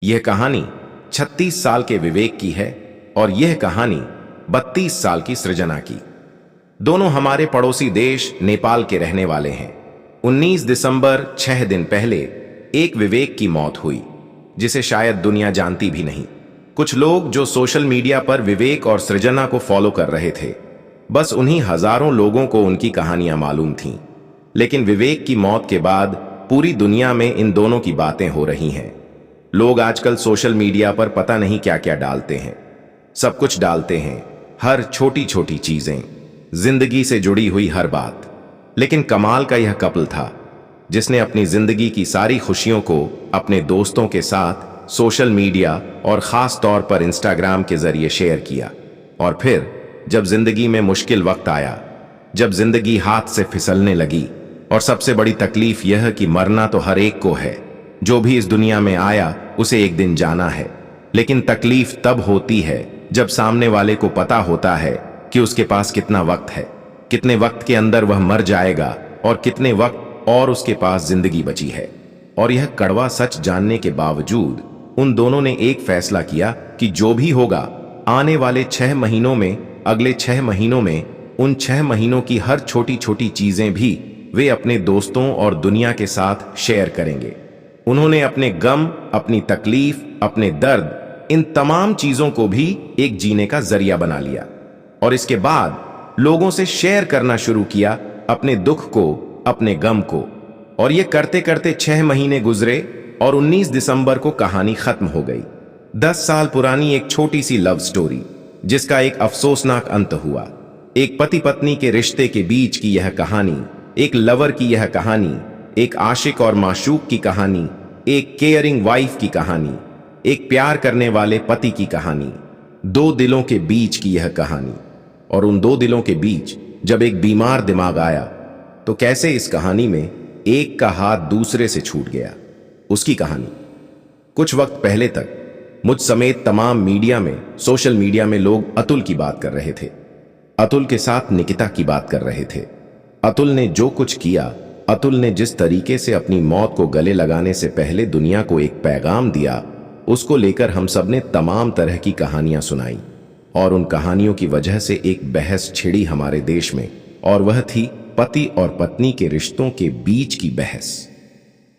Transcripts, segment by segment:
यह कहानी 36 साल के विवेक की है और यह कहानी 32 साल की सृजना की। दोनों हमारे पड़ोसी देश नेपाल के रहने वाले हैं। 19 दिसंबर 6 दिन पहले एक विवेक की मौत हुई जिसे शायद दुनिया जानती भी नहीं। कुछ लोग जो सोशल मीडिया पर विवेक और सृजना को फॉलो कर रहे थे, बस उन्हीं हजारों लोगों को उनकी कहानियां मालूम थीं। लेकिन विवेक की मौत के बाद पूरी दुनिया में इन दोनों की बातें हो रही हैं। लोग आजकल सोशल मीडिया पर पता नहीं क्या क्या डालते हैं, सब कुछ डालते हैं, हर छोटी छोटी चीजें, जिंदगी से जुड़ी हुई हर बात। लेकिन कमाल का यह कपल था जिसने अपनी जिंदगी की सारी खुशियों को अपने दोस्तों के साथ सोशल मीडिया और खास तौर पर इंस्टाग्राम के जरिए शेयर किया। और फिर जब जिंदगी में मुश्किल वक्त आया, जब जिंदगी हाथ से फिसलने लगी, और सबसे बड़ी तकलीफ यह कि मरना तो हर एक को है, जो भी इस दुनिया में आया उसे एक दिन जाना है। लेकिन तकलीफ तब होती है जब सामने वाले को पता होता है कि उसके पास कितना वक्त है, कितने वक्त के अंदर वह मर जाएगा और कितने वक्त और उसके पास जिंदगी बची है। और यह कड़वा सच जानने के बावजूद उन दोनों ने एक फैसला किया कि जो भी होगा आने वाले 6 महीनों में, अगले 6 महीनों में, उन 6 महीनों की हर छोटी छोटी चीजें भी वे अपने दोस्तों और दुनिया के साथ शेयर करेंगे। उन्होंने अपने गम, अपनी तकलीफ, अपने दर्द, इन तमाम चीजों को भी एक जीने का जरिया बना लिया और इसके बाद लोगों से शेयर करना शुरू किया अपने दुख को, अपने गम को। और ये करते करते 6 महीने गुजरे और 19 दिसंबर को कहानी खत्म हो गई। 10 साल पुरानी एक छोटी सी लव स्टोरी जिसका एक अफसोसनाक अंत हुआ। एक पति पत्नी के रिश्ते के बीच की यह कहानी, एक लवर की यह कहानी, एक आशिक और माशूक की कहानी, एक केयरिंग वाइफ की कहानी, एक प्यार करने वाले पति की कहानी, 2 दिलों के बीच की यह कहानी। और उन 2 दिलों के बीच जब एक बीमार दिमाग आया तो कैसे इस कहानी में एक का हाथ दूसरे से छूट गया, उसकी कहानी। कुछ वक्त पहले तक मुझ समेत तमाम मीडिया में, सोशल मीडिया में लोग अतुल की बात कर रहे थे, अतुल के साथ निकिता की बात कर रहे थे। अतुल ने जो कुछ किया, अतुल ने जिस तरीके से अपनी मौत को गले लगाने से पहले दुनिया को एक पैगाम दिया, उसको लेकर हम सब ने तमाम तरह की कहानियां सुनाई। और उन कहानियों की वजह से एक बहस छिड़ी हमारे देश में, और वह थी पति और पत्नी के रिश्तों के बीच की बहस।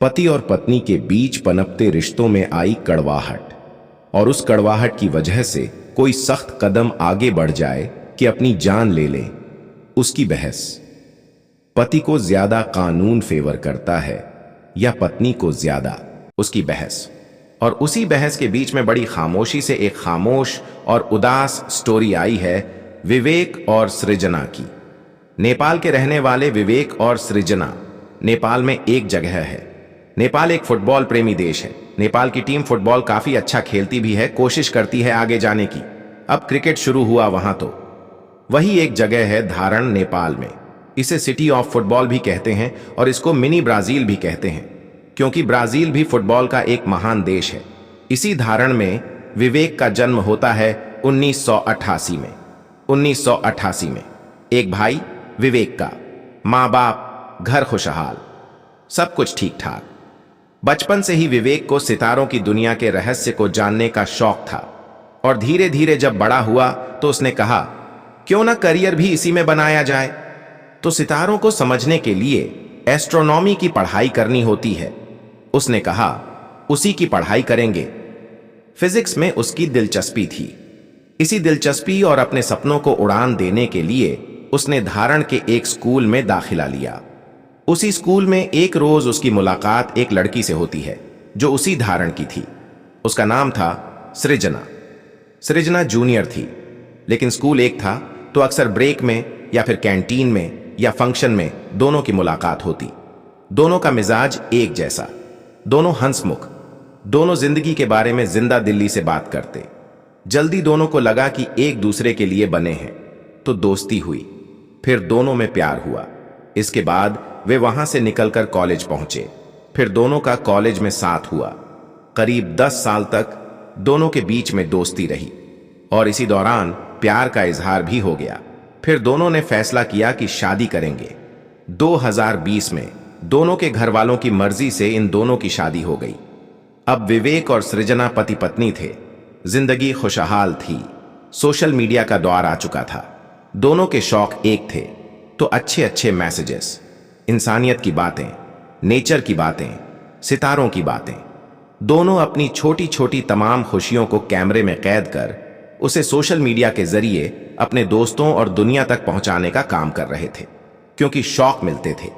पति और पत्नी के बीच पनपते रिश्तों में आई कड़वाहट, और उस कड़वाहट की वजह से कोई सख्त कदम आगे बढ़ जाए कि अपनी जान ले ले, उसकी बहस। पति को ज्यादा कानून फेवर करता है या पत्नी को ज्यादा, उसकी बहस। और उसी बहस के बीच में बड़ी खामोशी से एक खामोश और उदास स्टोरी आई है विवेक और सृजना की। नेपाल के रहने वाले विवेक और सृजना नेपाल में एक जगह है। नेपाल एक फुटबॉल प्रेमी देश है। नेपाल की टीम फुटबॉल काफी अच्छा खेलती भी है, कोशिश करती है आगे जाने की। अब क्रिकेट शुरू हुआ वहां तो वही एक जगह है धारण, नेपाल में। इसे सिटी ऑफ फुटबॉल भी कहते हैं और इसको मिनी ब्राजील भी कहते हैं, क्योंकि ब्राजील भी फुटबॉल का एक महान देश है। इसी धारण में विवेक का जन्म होता है 1988 में। 1988 में एक भाई विवेक का, माँ बाप, घर खुशहाल, सब कुछ ठीक ठाक। बचपन से ही विवेक को सितारों की दुनिया के रहस्य को जानने का शौक था और धीरे धीरे जब बड़ा हुआ तो उसने कहा क्यों ना करियर भी इसी में बनाया जाए। तो सितारों को समझने के लिए एस्ट्रोनॉमी की पढ़ाई करनी होती है। उसने कहा उसी की पढ़ाई करेंगे। फिजिक्स में उसकी दिलचस्पी थी। इसी दिलचस्पी और अपने सपनों को उड़ान देने के लिए उसने धारण के एक स्कूल में दाखिला लिया। उसी स्कूल में एक रोज उसकी मुलाकात एक लड़की से होती है जो उसी धारण की थी। उसका नाम था सृजना। सृजना जूनियर थी, लेकिन स्कूल एक था तो अक्सर ब्रेक में या फिर कैंटीन में या फंक्शन में दोनों की मुलाकात होती। दोनों का मिजाज एक जैसा, दोनों हंसमुख, दोनों जिंदगी के बारे में जिंदा दिल्ली से बात करते। जल्दी दोनों को लगा कि एक दूसरे के लिए बने हैं, तो दोस्ती हुई, फिर दोनों में प्यार हुआ। इसके बाद वे वहां से निकलकर कॉलेज पहुंचे। फिर दोनों का कॉलेज में साथ हुआ। करीब 10 साल तक दोनों के बीच में दोस्ती रही और इसी दौरान प्यार का इजहार भी हो गया। फिर दोनों ने फैसला किया कि शादी करेंगे। 2020 में दोनों के घर वालों की मर्जी से इन दोनों की शादी हो गई। अब विवेक और सृजना पति पत्नी थे। जिंदगी खुशहाल थी। सोशल मीडिया का दौर आ चुका था। दोनों के शौक एक थे, तो अच्छे अच्छे मैसेजेस, इंसानियत की बातें, नेचर की बातें, सितारों की बातें। दोनों अपनी छोटी छोटी तमाम खुशियों को कैमरे में कैद कर उसे सोशल मीडिया के जरिए अपने दोस्तों और दुनिया तक पहुंचाने का काम कर रहे थे, क्योंकि शौक मिलते थे।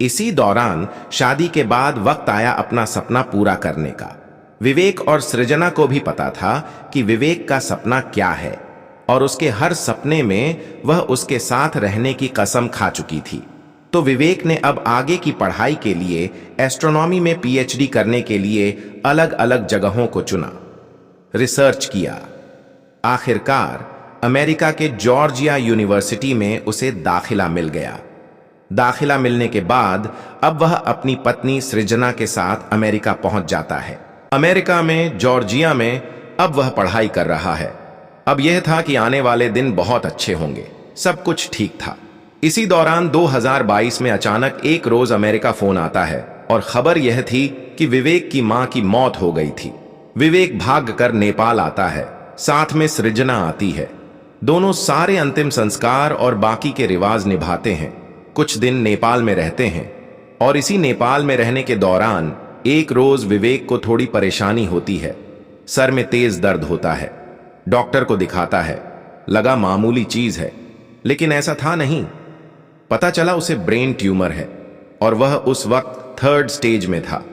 इसी दौरान शादी के बाद वक्त आया अपना सपना पूरा करने का। विवेक और सृजना को भी पता था कि विवेक का सपना क्या है, और उसके हर सपने में वह उसके साथ रहने की कसम खा चुकी थी। तो विवेक ने अब आगे की पढ़ाई के लिए एस्ट्रोनॉमी में पीएचडी करने के लिए अलग अलग जगहों को चुना, रिसर्च किया। आखिरकार अमेरिका के जॉर्जिया यूनिवर्सिटी में उसे दाखिला मिल गया। दाखिला मिलने के बाद अब वह अपनी पत्नी सृजना के साथ अमेरिका पहुंच जाता है। अमेरिका में जॉर्जिया में अब वह पढ़ाई कर रहा है। अब यह था कि आने वाले दिन बहुत अच्छे होंगे, सब कुछ ठीक था। इसी दौरान 2022 में अचानक एक रोज अमेरिका फोन आता है और खबर यह थी कि विवेक की मां की मौत हो गई थी। विवेक भागकर नेपाल आता है, साथ में सृजना आती है। दोनों सारे अंतिम संस्कार और बाकी के रिवाज निभाते हैं। कुछ दिन नेपाल में रहते हैं, और इसी नेपाल में रहने के दौरान एक रोज विवेक को थोड़ी परेशानी होती है। सर में तेज दर्द होता है। डॉक्टर को दिखाता है, लगा मामूली चीज है, लेकिन ऐसा था नहीं। पता चला उसे ब्रेन ट्यूमर है, और वह उस वक्त 3rd स्टेज में था।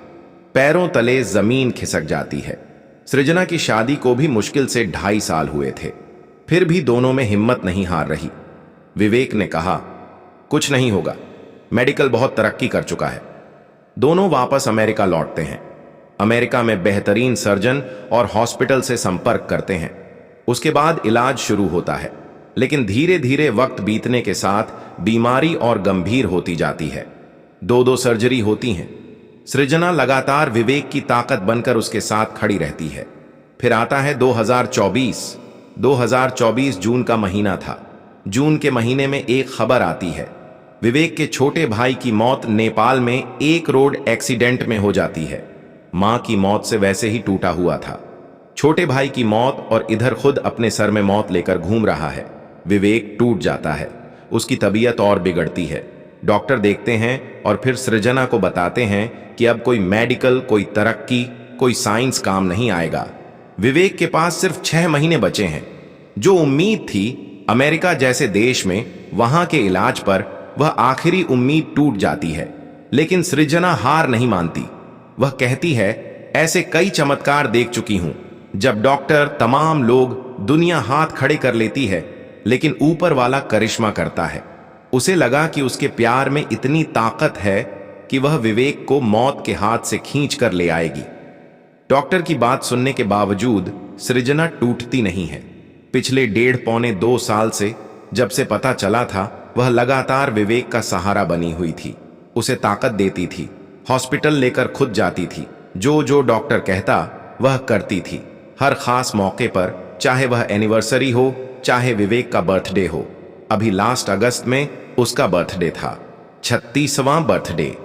पैरों तले जमीन खिसक जाती है। सृजना की शादी को भी मुश्किल से 2.5 साल हुए थे, फिर भी दोनों में हिम्मत नहीं हार रही। विवेक ने कहा, कुछ नहीं होगा, मेडिकल बहुत तरक्की कर चुका है। दोनों वापस अमेरिका लौटते हैं। अमेरिका में बेहतरीन सर्जन और हॉस्पिटल से संपर्क करते हैं। उसके बाद इलाज शुरू होता है, लेकिन धीरे धीरे वक्त बीतने के साथ बीमारी और गंभीर होती जाती है। 2 सर्जरी होती हैं। सृजना लगातार विवेक की ताकत बनकर उसके साथ खड़ी रहती है। फिर आता है 2024। 2024 जून का महीना था। जून के महीने में एक खबर आती है, विवेक के छोटे भाई की मौत नेपाल में एक रोड एक्सीडेंट में हो जाती है। मां की मौत से वैसे ही टूटा हुआ था। छोटे भाई की मौत और इधर खुद अपने सर में मौत लेकर घूम रहा है। विवेक टूट जाता है। उसकी तबीयत और बिगड़ती है। डॉक्टर देखते हैं और फिर सृजना को बताते हैं कि अब कोई मेडिकल, कोई तरक्की, कोई साइंस काम नहीं आएगा। विवेक के पास सिर्फ 6 महीने बचे हैं। जो उम्मीद थी अमेरिका जैसे देश में वहां के इलाज पर, वह आखिरी उम्मीद टूट जाती है। लेकिन सृजना हार नहीं मानती। वह कहती है, ऐसे कई चमत्कार देख चुकी हूं जब डॉक्टर, तमाम लोग, दुनिया हाथ खड़े कर लेती है, लेकिन ऊपर वाला करिश्मा करता है। उसे लगा कि उसके प्यार में इतनी ताकत है कि वह विवेक को मौत के हाथ से खींच कर ले आएगी। डॉक्टर की बात सुनने के बावजूद सृजना टूटती नहीं है। पिछले 1.5-2 साल से, जब से पता चला था, वह लगातार विवेक का सहारा बनी हुई थी। उसे ताकत देती थी, हॉस्पिटल लेकर खुद जाती थी। जो डॉक्टर कहता वह करती थी। हर खास मौके पर, चाहे वह एनिवर्सरी हो, चाहे विवेक का बर्थडे हो। अभी लास्ट अगस्त में उसका बर्थडे था, 36वां बर्थडे।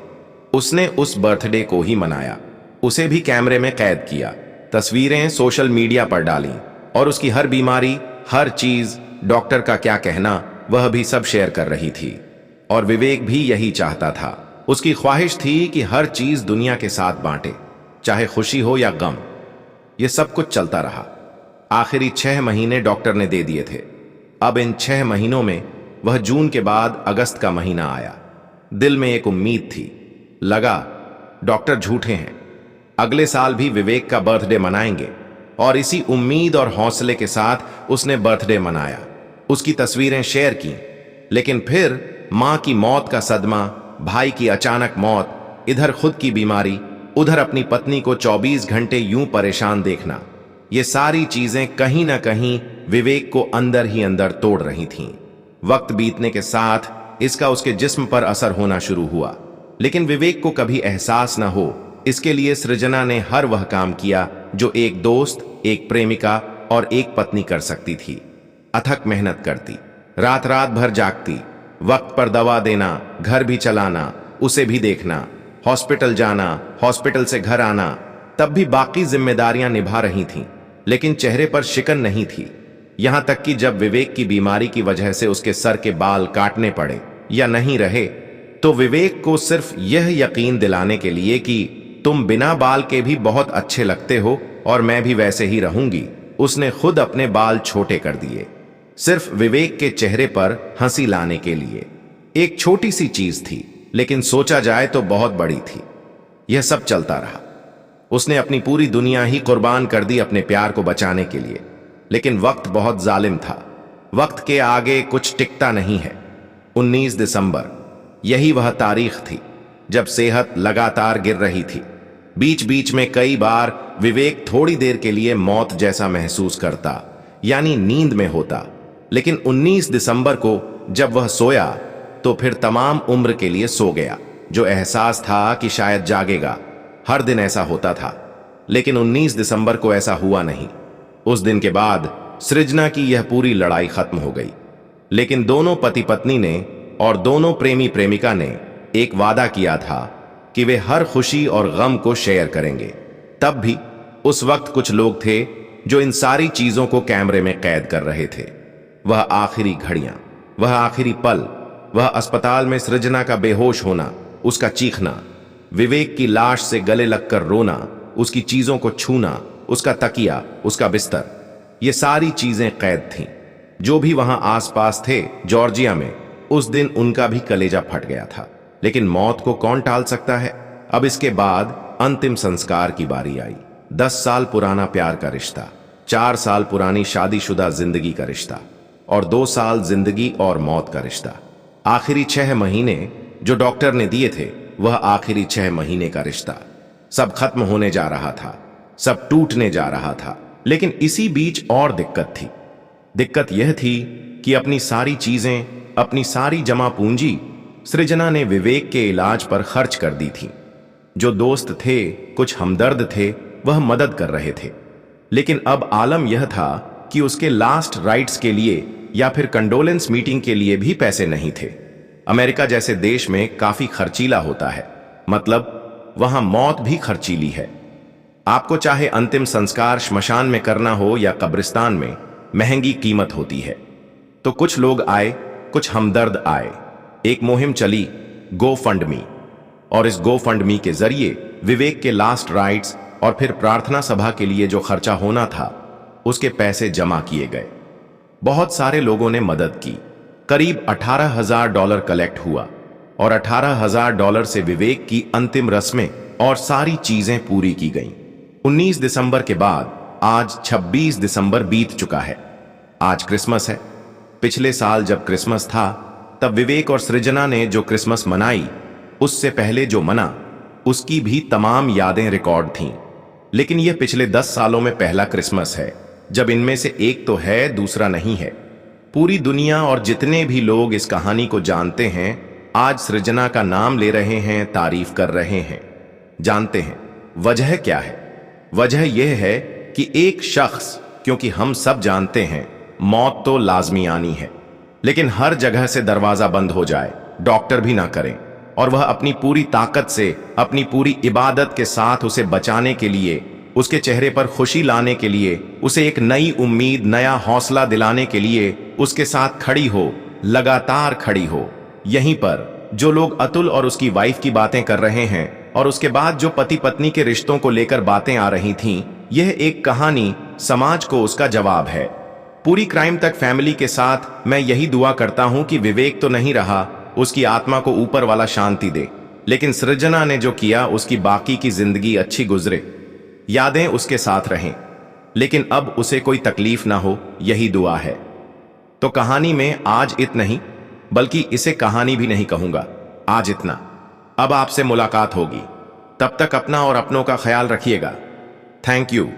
उसने उस बर्थडे को ही मनाया। उसे भी कैमरे में कैद किया, तस्वीरें सोशल मीडिया पर डाली, और उसकी हर बीमारी, हर चीज, डॉक्टर का क्या कहना, वह भी सब शेयर कर रही थी। और विवेक भी यही चाहता था। उसकी ख्वाहिश थी कि हर चीज दुनिया के साथ बांटे, चाहे खुशी हो या गम। यह सब कुछ चलता रहा। आखिरी 6 महीने डॉक्टर ने दे दिए थे। अब इन 6 महीनों में वह जून के बाद अगस्त का महीना आया। दिल में एक उम्मीद थी। लगा डॉक्टर झूठे हैं, अगले साल भी विवेक का बर्थडे मनाएंगे। और इसी उम्मीद और हौसले के साथ उसने बर्थडे मनाया। उसकी तस्वीरें शेयर की। लेकिन फिर मां की मौत का सदमा, भाई की अचानक मौत, इधर खुद की बीमारी, उधर अपनी पत्नी को 24 घंटे यूं परेशान देखना, ये सारी चीजें कहीं ना कहीं विवेक को अंदर ही अंदर तोड़ रही थीं। वक्त बीतने के साथ इसका उसके जिस्म पर असर होना शुरू हुआ, लेकिन विवेक को कभी एहसास न हो, इसके लिए सृजना ने हर वह काम किया जो एक दोस्त, एक प्रेमिका और एक पत्नी कर सकती थी। अथक मेहनत करती, रात रात भर जागती, वक्त पर दवा देना, घर भी चलाना, उसे भी देखना, हॉस्पिटल जाना, हॉस्पिटल से घर आना, तब भी बाकी जिम्मेदारियां निभा रही थीं, लेकिन चेहरे पर शिकन नहीं थी। यहां तक कि जब विवेक की बीमारी की वजह से उसके सर के बाल काटने पड़े या नहीं रहे, तो विवेक को सिर्फ यह यकीन दिलाने के लिए कि तुम बिना बाल के भी बहुत अच्छे लगते हो और मैं भी वैसे ही रहूंगी, उसने खुद अपने बाल छोटे कर दिए, सिर्फ विवेक के चेहरे पर हंसी लाने के लिए। एक छोटी सी चीज थी, लेकिन सोचा जाए तो बहुत बड़ी थी। यह सब चलता रहा। उसने अपनी पूरी दुनिया ही कुर्बान कर दी अपने प्यार को बचाने के लिए, लेकिन वक्त बहुत जालिम था। वक्त के आगे कुछ टिकता नहीं है। 19 दिसंबर, यही वह तारीख थी जब सेहत लगातार गिर रही थी। बीच बीच में कई बार विवेक थोड़ी देर के लिए मौत जैसा महसूस करता, यानी नींद में होता। लेकिन 19 दिसंबर को जब वह सोया तो फिर तमाम उम्र के लिए सो गया। जो एहसास था कि शायद जागेगा, हर दिन ऐसा होता था, लेकिन 19 दिसंबर को ऐसा हुआ नहीं। उस दिन के बाद सृजना की यह पूरी लड़ाई खत्म हो गई। लेकिन दोनों पति पत्नी ने और दोनों प्रेमी प्रेमिका ने एक वादा किया था कि वे हर खुशी और गम को शेयर करेंगे। तब भी उस वक्त कुछ लोग थे जो इन सारी चीजों को कैमरे में कैद कर रहे थे। वह आखिरी घड़ियां, वह आखिरी पल, वह अस्पताल में सृजना का बेहोश होना, उसका चीखना, विवेक की लाश से गले लगकर रोना, उसकी चीजों को छूना, उसका तकिया, उसका बिस्तर, ये सारी चीजें कैद थीं। जो भी वहां आसपास थे जॉर्जिया में, उस दिन उनका भी कलेजा फट गया था। लेकिन मौत को कौन टाल सकता है। अब इसके बाद अंतिम संस्कार की बारी आई। 10 साल पुराना प्यार का रिश्ता, 4 साल पुरानी शादीशुदा जिंदगी का रिश्ता और 2 साल जिंदगी और मौत का रिश्ता। आखिरी 6 महीने जो डॉक्टर ने दिए थे, वह आखिरी 6 महीने का रिश्ता। सब खत्म होने जा रहा था, सब टूटने जा रहा था। लेकिन इसी बीच और दिक्कत थी। दिक्कत यह थी कि अपनी सारी चीजें, अपनी सारी जमा पूंजी सृजना ने विवेक के इलाज पर खर्च कर दी थी। जो दोस्त थे, कुछ हमदर्द थे, वह मदद कर रहे थे। लेकिन अब आलम यह था कि उसके लास्ट राइट्स के लिए या फिर कंडोलेंस मीटिंग के लिए भी पैसे नहीं थे। अमेरिका जैसे देश में काफी खर्चीला होता है, मतलब वहां मौत भी खर्चीली है। आपको चाहे अंतिम संस्कार श्मशान में करना हो या कब्रिस्तान में, महंगी कीमत होती है। तो कुछ लोग आए, कुछ हमदर्द आए। एक मुहिम चली, गो फंड मी, और इस गो फंड मी के जरिए विवेक के लास्ट राइट्स और फिर प्रार्थना सभा के लिए जो खर्चा होना था, उसके पैसे जमा किए गए। बहुत सारे लोगों ने मदद की। करीब $18,000 कलेक्ट हुआ और $18,000 से विवेक की अंतिम रस्में और सारी चीजें पूरी की गईं। 19 दिसंबर के बाद आज 26 दिसंबर बीत चुका है। आज क्रिसमस है। पिछले साल जब क्रिसमस था, तब विवेक और सृजना ने जो क्रिसमस मनाई, उससे पहले जो मना, उसकी भी तमाम यादें रिकॉर्ड थीं। लेकिन यह पिछले 10 सालों में पहला क्रिसमस है जब इनमें से एक तो है, दूसरा नहीं है। पूरी दुनिया और जितने भी लोग इस कहानी को जानते हैं, आज सृजना का नाम ले रहे हैं, तारीफ कर रहे हैं। जानते हैं वजह क्या है? वजह यह है कि एक शख्स, क्योंकि हम सब जानते हैं मौत तो लाजमी आनी है, लेकिन हर जगह से दरवाजा बंद हो जाए, डॉक्टर भी ना करें, और वह अपनी पूरी ताकत से, अपनी पूरी इबादत के साथ उसे बचाने के लिए, उसके चेहरे पर खुशी लाने के लिए, उसे एक नई उम्मीद, नया हौसला दिलाने के लिए उसके साथ खड़ी हो, लगातार खड़ी हो। यहीं पर जो लोग अतुल और उसकी वाइफ की बातें कर रहे हैं और उसके बाद जो पति पत्नी के रिश्तों को लेकर बातें आ रही थीं, यह एक कहानी समाज को उसका जवाब है। पूरी क्राइम तक फैमिली के साथ मैं यही दुआ करता हूं कि विवेक तो नहीं रहा, उसकी आत्मा को ऊपर वाला शांति दे, लेकिन सृजना ने जो किया उसकी बाकी की जिंदगी अच्छी गुजरे, यादें उसके साथ रहें, लेकिन अब उसे कोई तकलीफ ना हो, यही दुआ है। तो कहानी में आज इतना ही, बल्कि इसे कहानी भी नहीं कहूंगा, आज इतना। अब आपसे मुलाकात होगी, तब तक अपना और अपनों का ख्याल रखिएगा। Thank you.